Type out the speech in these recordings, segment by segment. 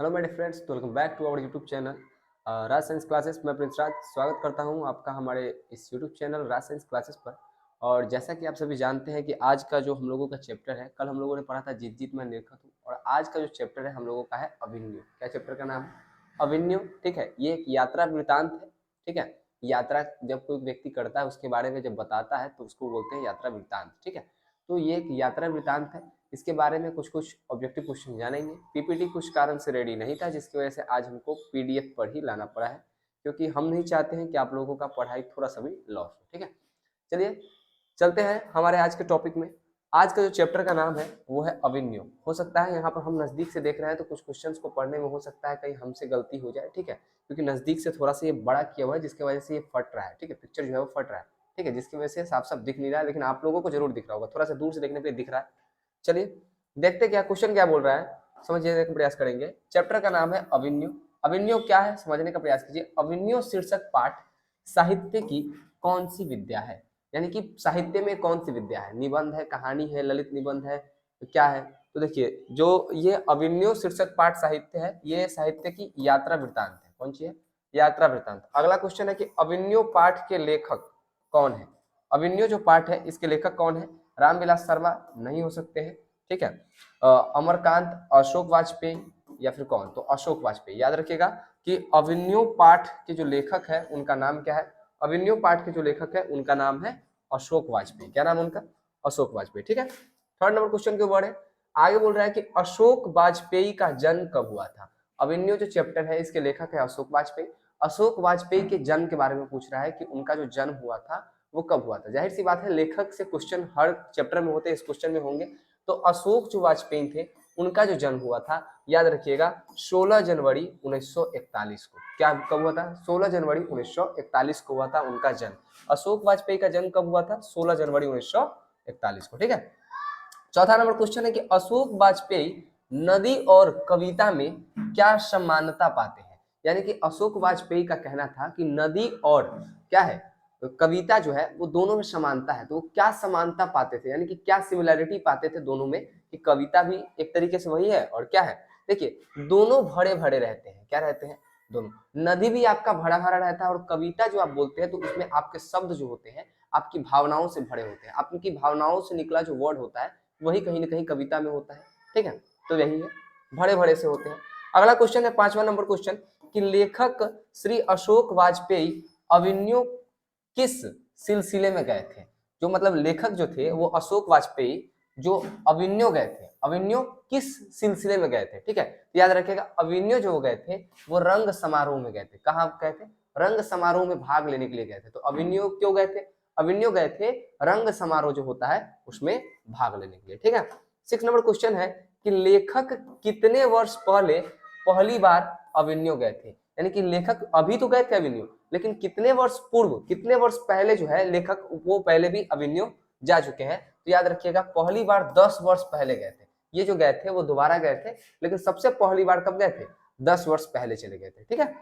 Hello my dear friends, welcome back to our YouTube channel Raj science classes. मैं Prince Raj स्वागत करता हूं आपका हमारे इस YouTube channel Raj science classes पर। और जैसा कि आप सभी जानते हैं कि आज का जो हम लोगों का चैप्टर है, कल हम लोगों ने पढ़ा था जीत जीत मैं निरखत हूँ, और आज का जो चैप्टर है हम लोगों का है अभिन्यु। क्या चैप्टर का नाम है? अभिन्यु। ठीक है, ये एक यात्रा वृतांत है। ठीक है, यात्रा जब कोई व्यक्ति करता है उसके बारे में जब बताता है तो उसको बोलते हैं यात्रा वृतांत। ठीक है, तो ये एक यात्रा वृतांत है। इसके बारे में कुछ कुछ ऑब्जेक्टिव क्वेश्चन जानेंगे। पीपीटी कुछ कारण से रेडी नहीं था, जिसकी वजह से आज हमको पीडीएफ पर ही लाना पड़ा है, क्योंकि हम नहीं चाहते हैं कि आप लोगों का पढ़ाई थोड़ा सा भी लॉस हो। ठीक है, चलिए चलते हैं हमारे आज के टॉपिक में। आज का जो चैप्टर का नाम है वो है अभिन्यो। हो सकता है यहाँ पर हम नजदीक से देख रहे हैं तो कुछ क्वेश्चंस को पढ़ने में हो सकता है कहीं हमसे गलती हो जाए। ठीक है, क्योंकि नजदीक से थोड़ा सा ये बड़ा किया हुआ है, जिसकी वजह से ये फट रहा है। ठीक है, पिक्चर जो है वो फट रहा है। ठीक है, जिसकी वजह से साफ साफ दिख नहीं रहा है, लेकिन आप लोगों को जरूर दिख रहा होगा, थोड़ा सा दूर से देखने पर दिख रहा है। चलिए देखते क्या क्वेश्चन क्या बोल रहा है, समझने का प्रयास करेंगे। चैप्टर का नाम है अभिन्यो। अभिन्यो क्या है समझने का प्रयास कीजिए। अभिन्यो शीर्षक पाठ साहित्य की कौन सी विद्या है, यानी कि साहित्य में कौन सी विद्या है? निबंध है, कहानी है, ललित निबंध है, तो क्या है? तो देखिए, जो ये अभिन्यो शीर्षक पाठ साहित्य है, ये साहित्य की यात्रा वृतांत है। कौन सी है? यात्रा वृतांत। अगला क्वेश्चन है कि अभिन्यो पाठ के लेखक कौन है? अभिन्यो जो पाठ है इसके लेखक कौन है? रामविलास शर्मा नहीं हो सकते हैं। ठीक है, अमरकांत, अशोक वाजपेयी, या फिर कौन? तो अशोक वाजपेयी। याद रखिएगा कि अभिन्यो पाठ के जो लेखक है उनका नाम क्या है? अभिन्यो पाठ के जो लेखक है उनका नाम है अशोक वाजपेयी। क्या नाम है उनका? अशोक वाजपेयी। ठीक है, थर्ड नंबर क्वेश्चन के ऊपर है। आगे बोल रहा है कि अशोक वाजपेयी का जन्म कब हुआ था? अभिन्यो जो चैप्टर है इसके लेखक है अशोक वाजपेयी। अशोक वाजपेयी के जन्म के बारे में पूछ रहा है कि उनका जो जन्म हुआ था वो कब हुआ था। जाहिर सी बात है, लेखक से क्वेश्चन हर चैप्टर में होते हैं, इस क्वेश्चन में होंगे। तो अशोक जो वाजपेयी थे उनका जो जन्म हुआ था, याद रखिएगा, 16 जनवरी 1941 को। क्या कब हुआ था? 16 जनवरी 1941 को हुआ था उनका जन्म। अशोक वाजपेयी का जन्म कब हुआ था? 16 जनवरी 1941 को। ठीक है, चौथा नंबर क्वेश्चन है कि अशोक वाजपेयी नदी और कविता में क्या समानता पाते हैं? यानी कि अशोक वाजपेयी का कहना था कि नदी और क्या है, कविता जो है वो दोनों में समानता है। तो वो क्या समानता पाते थे, यानी कि क्या सिमिलैरिटी पाते थे दोनों में, कि कविता भी एक तरीके से वही है और क्या है, देखिए दोनों भरे भरे रहते हैं। क्या रहते हैं? दोनों। नदी भी आपका भरा भरा रहता है, और कविता जो आप बोलते हैं तो उसमें आपके शब्द जो होते हैं आपकी भावनाओं से भरे होते हैं। आपकी भावनाओं से निकला जो वर्ड होता है वही कहीं ना कहीं कविता में होता है। ठीक है, तो यही है, भरे भरे से होते हैं। अगला क्वेश्चन है 5वां नंबर क्वेश्चन कि लेखक श्री अशोक वाजपेयी अभिन्यो किस सिलसिले में गए थे? जो मतलब लेखक जो थे वो अशोक वाजपेयी जो अभिन्यो गए थे, अभिन्यो किस सिलसिले में गए थे? ठीक है, तो याद रखिएगा अभिन्यो जो गए थे वो रंग समारोह में गए थे। कहाँ गए थे? रंग समारोह में भाग लेने के लिए गए थे। तो अभिन्यो क्यों गए थे? अभिन्यो गए थे रंग समारोह जो होता है उसमें भाग लेने के लिए। ठीक है, 6 नंबर क्वेश्चन है कि लेखक कितने वर्ष पहले पहली बार अभिन्यो गए थे? यानी कि लेखक अभी तो गए थे अभिन्यो, लेकिन कितने वर्ष पूर्व, कितने वर्ष पहले जो है लेखक वो पहले भी अभिन्यो जा चुके हैं। तो याद रखिएगा पहली बार 10 वर्ष पहले गए थे। ये जो गए थे वो दोबारा गए थे, लेकिन सबसे पहली बार कब गए थे? 10 वर्ष पहले चले गए थे। ठीक है,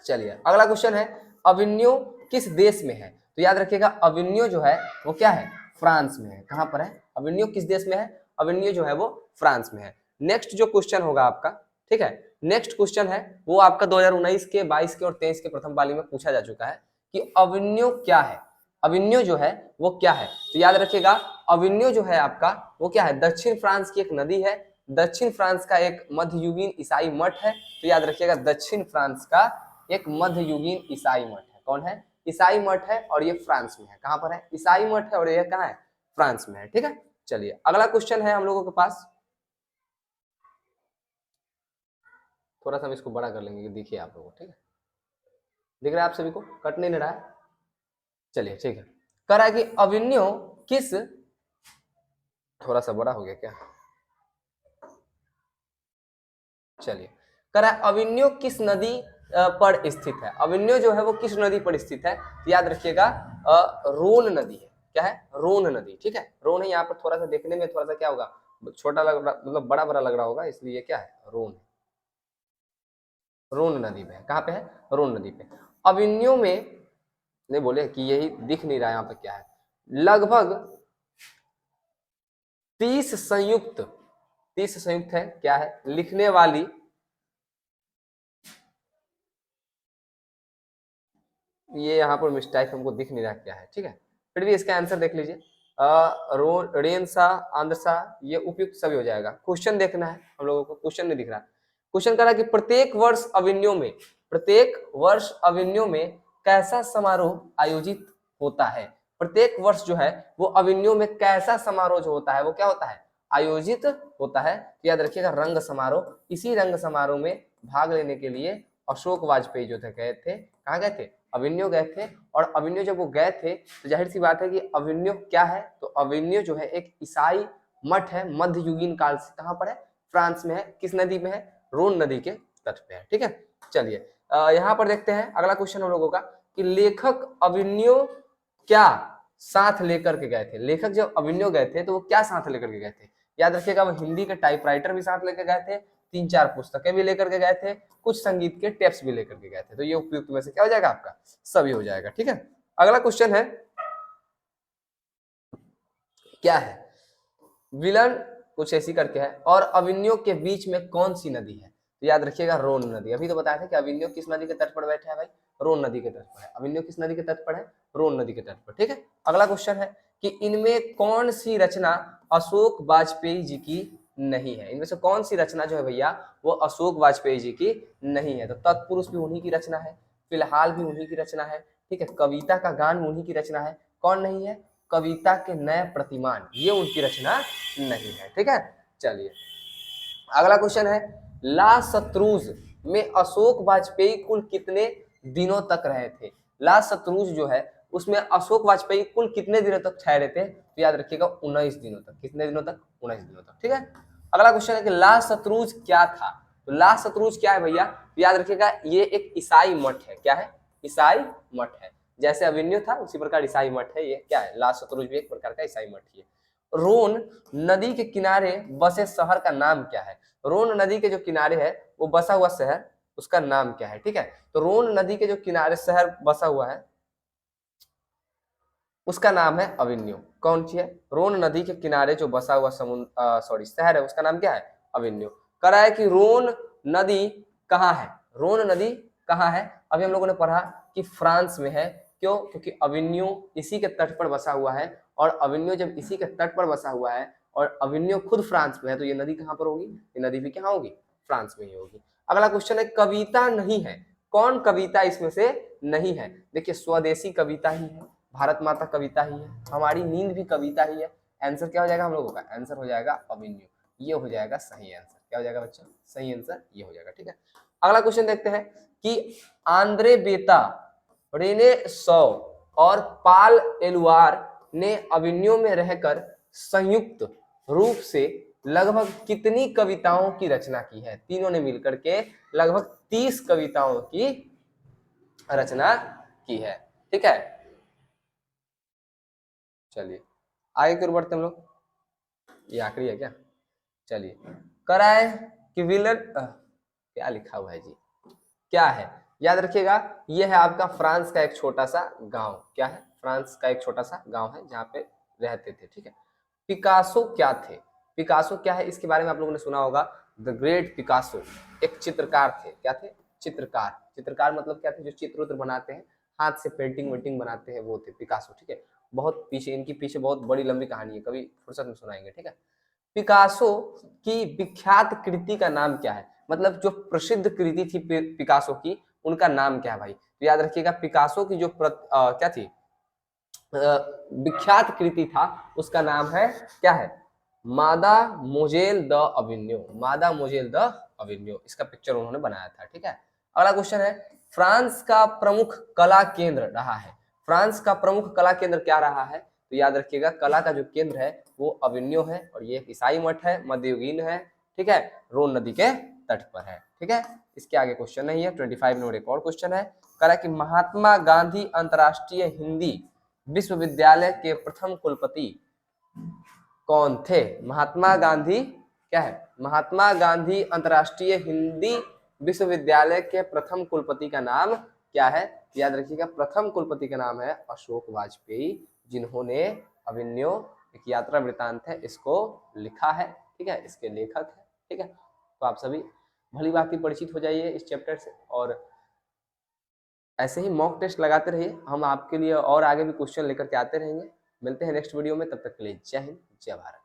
चलिए अगला क्वेश्चन है अभिन्यो किस देश में है? तो याद रखिएगा अभिन्यो जो है वो क्या है? फ्रांस में है। कहां पर है अभिन्यो? किस देश में है? अभिन्यो जो है वो फ्रांस में है। नेक्स्ट जो क्वेश्चन होगा आपका, ठीक है, नेक्स्ट क्वेश्चन है वो आपका 2019 के, 22 के और 23 के प्रथम पाली में पूछा जा चुका है कि अभिन्यो क्या है? अभिन्यो जो है वो क्या है? तो याद रखिएगा अभिन्यो जो है आपका वो क्या है? दक्षिण फ्रांस की एक नदी है, दक्षिण फ्रांस का एक मध्ययुगीन ईसाई मठ है। तो याद रखिएगा दक्षिण फ्रांस का एक मध्ययुगीन ईसाई मठ है। कौन है? ईसाई मठ है, और ये फ्रांस में है। कहां पर है? ईसाई मठ है और ये कहां है? फ्रांस में है। ठीक है, चलिए अगला क्वेश्चन है हम लोगों के पास, थोड़ा सा हम इसको बड़ा कर लेंगे कि दिखिए आप लोगों को। ठीक है, दिख रहा है आप सभी को? कट नहीं रहा है? चलिए ठीक है, कह रहा है कि अभिन्यो किस, थोड़ा सा बड़ा हो गया क्या? चलिए, कह रहा है अभिन्यो किस नदी पर स्थित है? अभिन्यो जो है वो किस नदी पर स्थित है? तो याद रखिएगा रोन नदी है। क्या है? रोन नदी। ठीक है, रोन है। यहाँ पर थोड़ा सा देखने में थोड़ा सा क्या होगा, छोटा लग रहा, मतलब बड़ा बड़ा लग रहा होगा, इसलिए क्या है? रोन है। रोन नदी पे है। कहाँ पे है? रोन नदी पे। अभिन्यो में नहीं बोले कि यही दिख नहीं रहा है यहाँ पे क्या है, लगभग 30 संयुक्त, 30 संयुक्त है। क्या है? लिखने वाली ये यहाँ पर मिस्टेक हमको दिख नहीं रहा क्या है, ठीक है, फिर भी इसका आंसर देख लीजिए। रेन सा, आंध्र सा, ये उपयुक्त सभी हो जाएगा। क्वेश्चन देखना है हम लोगों को, क्वेश्चन नहीं दिख रहा। क्वेश्चन कह रहा है कि प्रत्येक वर्ष अविन्यो में कैसा समारोह आयोजित होता है। प्रत्येक वर्ष जो है वो अविन्यो में कैसा समारोह जो होता है वो क्या होता है, आयोजित होता है। तो याद रखिएगा रंग समारोह। इसी रंग समारोह में भाग लेने के लिए अशोक वाजपेयी जो थे गए थे, कहाँ गए थे, अविन्यो गए थे। और अविन्यो जब वो गए थे तो जाहिर सी बात है कि अविन्यो क्या है, तो अविन्यो जो है एक ईसाई मठ है, मध्ययुगीन काल से। कहाँ पर है, फ्रांस में है। किस नदी में है, रोन नदी के तट पे है, ठीक है। चलिए यहाँ पर देखते हैं अगला क्वेश्चन हम लोगों का कि लेखक अविन्यो क्या साथ लेकर के गए थे। लेखक जब अविन्यो गए थे तो वो क्या साथ लेकर के गए थे। याद रखिएगा वो हिंदी के टाइपराइटर भी साथ लेकर गए थे, 3-4 पुस्तकें भी लेकर के गए थे, कुछ संगीत के टेप्स भी लेकर के गए थे। तो ये उपयुक्त में से क्या हो जाएगा आपका, सभी हो जाएगा, ठीक है। अगला क्वेश्चन है क्या है, विलन कुछ ऐसी करके है और अविन्यो के बीच में कौन सी नदी है। तो याद रखिएगा रोन नदी। अभी तो बताया था कि अविन्यो किस नदी के तट पर बैठा है भाई, रोन नदी के तट पर है। अविन्यो किस नदी के तट पर है, रोन नदी के तट पर, ठीक है। अगला क्वेश्चन है कि इनमें कौन सी रचना अशोक वाजपेयी जी की नहीं है। इनमें से कौन सी रचना जो है भैया वो अशोक वाजपेयी जी की नहीं है। तो तत्पुरुष भी उन्हीं की रचना है, फिलहाल भी उन्हीं की रचना है, ठीक है। कविता का गान उन्हीं की रचना है। कौन नहीं है, कविता के नए प्रतिमान, ये उनकी रचना नहीं है, ठीक है। चलिए अगला क्वेश्चन है, ला सत्रूज में अशोक वाजपेयी कुल कितने दिनों तक रहे थे। ला सत्रूज जो है उसमें अशोक वाजपेयी कुल कितने दिनों तक ठहरे थे। तो याद रखिएगा 19 दिनों तक। कितने दिनों तक, 19 दिनों तक, ठीक है। अगला क्वेश्चन है कि ला सत्रूज क्या था। तो ला सत्रूज क्या है भैया, तो याद रखिएगा ये एक ईसाई मठ है। क्या है, ईसाई मठ है। जैसे अविन्यो था उसी प्रकार ईसाई मठ है। ये क्या है, ला सत्रूज भी एक प्रकार का ईसाई मठ ही है। रोन नदी के किनारे बसे शहर का नाम क्या है। रोन नदी के जो किनारे है वो बसा हुआ शहर, उसका नाम क्या है, ठीक है। तो रोन नदी के जो किनारे शहर बसा हुआ है उसका नाम है अविन्यो। कौन सी है, रोन नदी के किनारे जो बसा हुआ शहर है उसका नाम क्या है, अविन्यो। कह रहा है कि रोन नदी कहाँ है, रोन नदी कहाँ है। अभी हम लोगों ने पढ़ा कि फ्रांस में है। क्यों, क्योंकि अविन्यो इसी के तट पर बसा हुआ है। और अविन्यो जब इसी के तट पर बसा हुआ है और अविन्यो खुद फ्रांस में है तो ये नदी कहाँ पर होगी, ये नदी भी कहाँ होगी, फ्रांस में ही होगी। अगला क्वेश्चन है, कविता नहीं है, कौन कविता इसमें से नहीं है। देखिए स्वदेशी कविता ही है, भारत माता कविता ही है, हमारी नींद भी कविता ही है। आंसर क्या हो जाएगा हम लोगों का, आंसर हो जाएगा अविन्यो। ये हो जाएगा सही आंसर। क्या हो जाएगा बच्चों, सही आंसर ये हो जाएगा, ठीक है। अगला क्वेश्चन देखते हैं कि आंद्रे बेता, रेने सौ और पाल एलुआर ने अविन्यो में रहकर संयुक्त रूप से लगभग कितनी कविताओं की रचना की है। तीनों ने मिलकर के लगभग 30 कविताओं की रचना की है, ठीक है। चलिए आगे की ओर बढ़ते हम लोग, ये आखिरी है क्या। चलिए कराए कि विलन क्या लिखा हुआ है जी, क्या है, याद रखिएगा ये है आपका फ्रांस का एक छोटा सा गांव। क्या है, फ्रांस का एक छोटा सा गांव है जहाँ पे रहते थे, ठीक है। पिकासो क्या थे, पिकासो क्या है इसके बारे में आप लोगों ने सुना होगा। द ग्रेट पिकासो एक चित्रकार थे। क्या थे, चित्रकार। चित्रकार मतलब क्या थे, जो चित्र उत्र बनाते हैं, हाथ से पेंटिंग वेंटिंग बनाते हैं, वो थे पिकासो, ठीक है। बहुत पीछे, इनकी पीछे बहुत बड़ी लंबी कहानी है, कभी फुर्सत में सुनाएंगे, ठीक है। पिकासो की विख्यात कृति का नाम क्या है, मतलब जो प्रसिद्ध कृति थी पिकासो की, उनका नाम क्या है भाई। तो याद रखिएगा पिकासो की जो क्या थी, विख्यात कृति था, उसका नाम है क्या है, मादा मोजेल द अविन्यो। मादा मोजेल द अविन्यो, इसका पिक्चर उन्होंने बनाया था, ठीक है। अगला क्वेश्चन है, फ्रांस का प्रमुख कला केंद्र रहा है। फ्रांस का प्रमुख कला केंद्र क्या रहा है। तो याद रखिएगा कला का जो केंद्र है वो अविन्यो है और ये एक ईसाई मठ है, मध्ययुगीन है, ठीक है, रोन नदी के तट पर है, ठीक है। इसके आगे क्वेश्चन नहीं है। 25 नंबर एक और क्वेश्चन है, कह रहा है कि महात्मा गांधी अंतर्राष्ट्रीय हिंदी विश्वविद्यालय के प्रथम कुलपति कौन थे। महात्मा गांधी क्या है, महात्मा गांधी अंतर्राष्ट्रीय हिंदी विश्वविद्यालय के प्रथम कुलपति का नाम क्या है। याद रखिएगा प्रथम कुलपति का नाम है अशोक वाजपेयी, जिन्होंने अविन्यो एक यात्रा वृतांत है इसको लिखा है, ठीक है, इसके लेखक है, ठीक है। तो आप सभी भली भांति परिचित हो जाइए इस चैप्टर से और ऐसे ही मॉक टेस्ट लगाते रहिए, हम आपके लिए और आगे भी क्वेश्चन लेकर के आते रहेंगे। मिलते हैं नेक्स्ट वीडियो में, तब तक के लिए जय हिंद जय भारत।